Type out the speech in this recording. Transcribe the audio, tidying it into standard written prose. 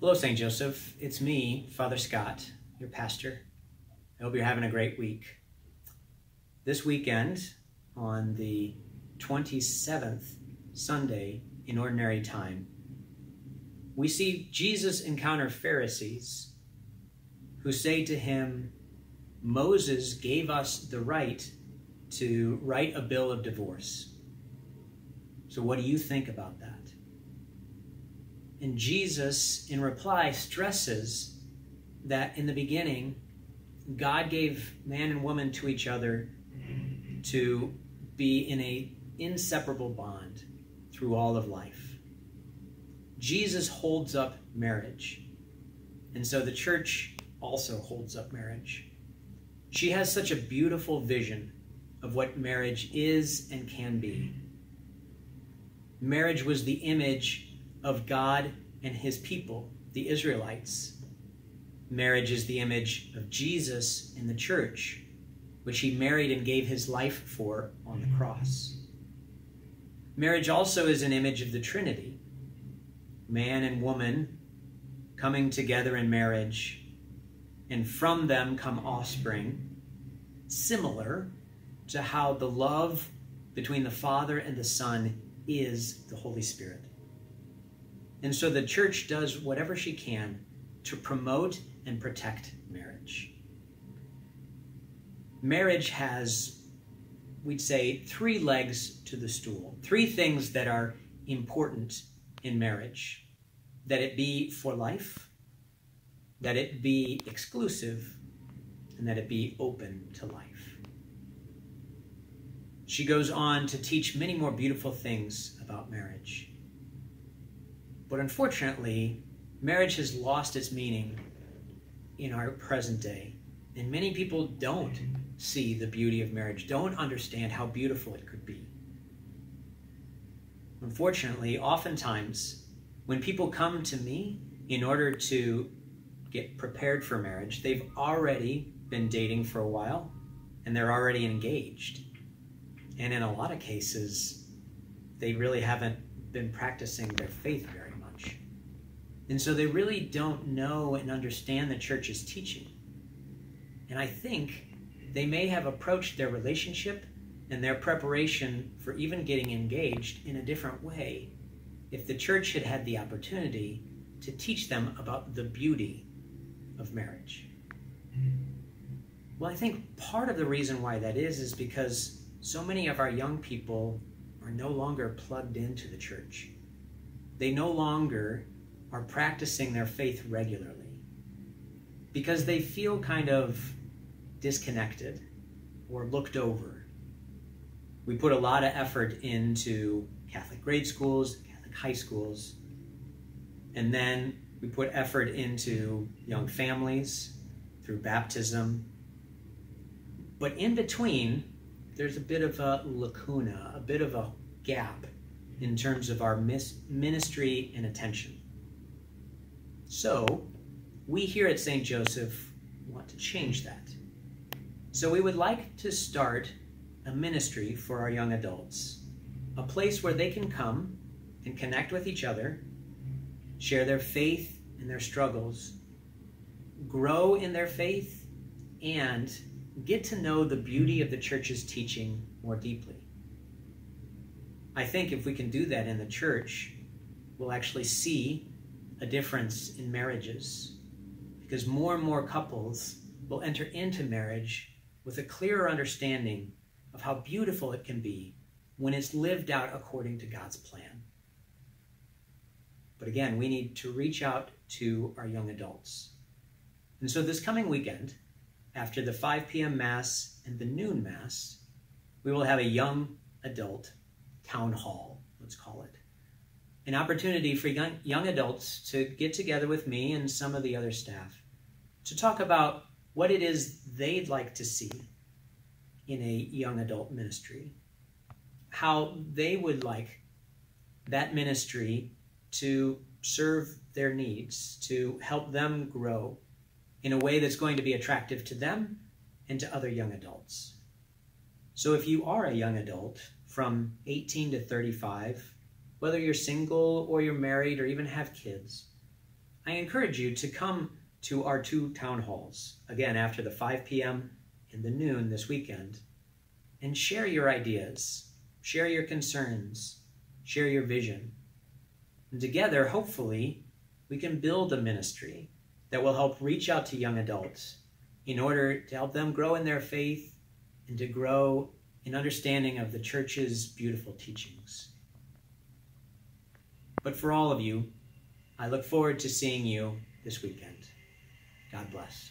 Hello, St. Joseph. It's me, Father Scott, your pastor. I hope you're having a great week. This weekend, on the 27th Sunday in Ordinary Time, we see Jesus encounter Pharisees who say to him, Moses gave us the right to write a bill of divorce. So what do you think about that? And Jesus, in reply, stresses that in the beginning, God gave man and woman to each other to be in an inseparable bond through all of life. Jesus holds up marriage, and so the church also holds up marriage. She has such a beautiful vision of what marriage is and can be. Marriage was the image of God and his people, the Israelites. Marriage is the image of Jesus in the church, which he married and gave his life for on the cross. Marriage also is an image of the Trinity, man and woman coming together in marriage, and from them come offspring, similar to how the love between the Father and the Son is the Holy Spirit. And so the church does whatever she can to promote and protect marriage. Marriage has, we'd say, three legs to the stool. Three things that are important in marriage. That it be for life, that it be exclusive, and that it be open to life. She goes on to teach many more beautiful things about marriage. But unfortunately, marriage has lost its meaning in our present day. And many people don't see the beauty of marriage, don't understand how beautiful it could be. Unfortunately, oftentimes, when people come to me in order to get prepared for marriage, they've already been dating for a while, and they're already engaged. And in a lot of cases, they really haven't been practicing their faith very much. And so they really don't know and understand the church's teaching. And I think they may have approached their relationship and their preparation for even getting engaged in a different way if the church had had the opportunity to teach them about the beauty of marriage. Well, I think part of the reason why that is because so many of our young people are no longer plugged into the church. They no longer are practicing their faith regularly because they feel kind of disconnected or looked over. We put a lot of effort into Catholic grade schools, Catholic high schools, and then we put effort into young families through baptism. But in between, there's a bit of a lacuna, a bit of a gap in terms of our ministry and attention. So, we here at St. Joseph want to change that. So we would like to start a ministry for our young adults, a place where they can come and connect with each other, share their faith and their struggles, grow in their faith, and get to know the beauty of the church's teaching more deeply. I think if we can do that in the church, we'll actually see a difference in marriages, because more and more couples will enter into marriage with a clearer understanding of how beautiful it can be when it's lived out according to God's plan. But again, we need to reach out to our young adults. And so this coming weekend, after the 5 p.m. Mass and the noon Mass, we will have a young adult town hall, let's call it. An opportunity for young adults to get together with me and some of the other staff to talk about what it is they'd like to see in a young adult ministry, how they would like that ministry to serve their needs, to help them grow in a way that's going to be attractive to them and to other young adults. So if you are a young adult from 18 to 35, whether you're single or you're married or even have kids, I encourage you to come to our 2 town halls, again after the 5 p.m. and the noon this weekend, and share your ideas, share your concerns, share your vision. And together, hopefully, we can build a ministry that will help reach out to young adults in order to help them grow in their faith and to grow in understanding of the church's beautiful teachings. But for all of you, I look forward to seeing you this weekend. God bless.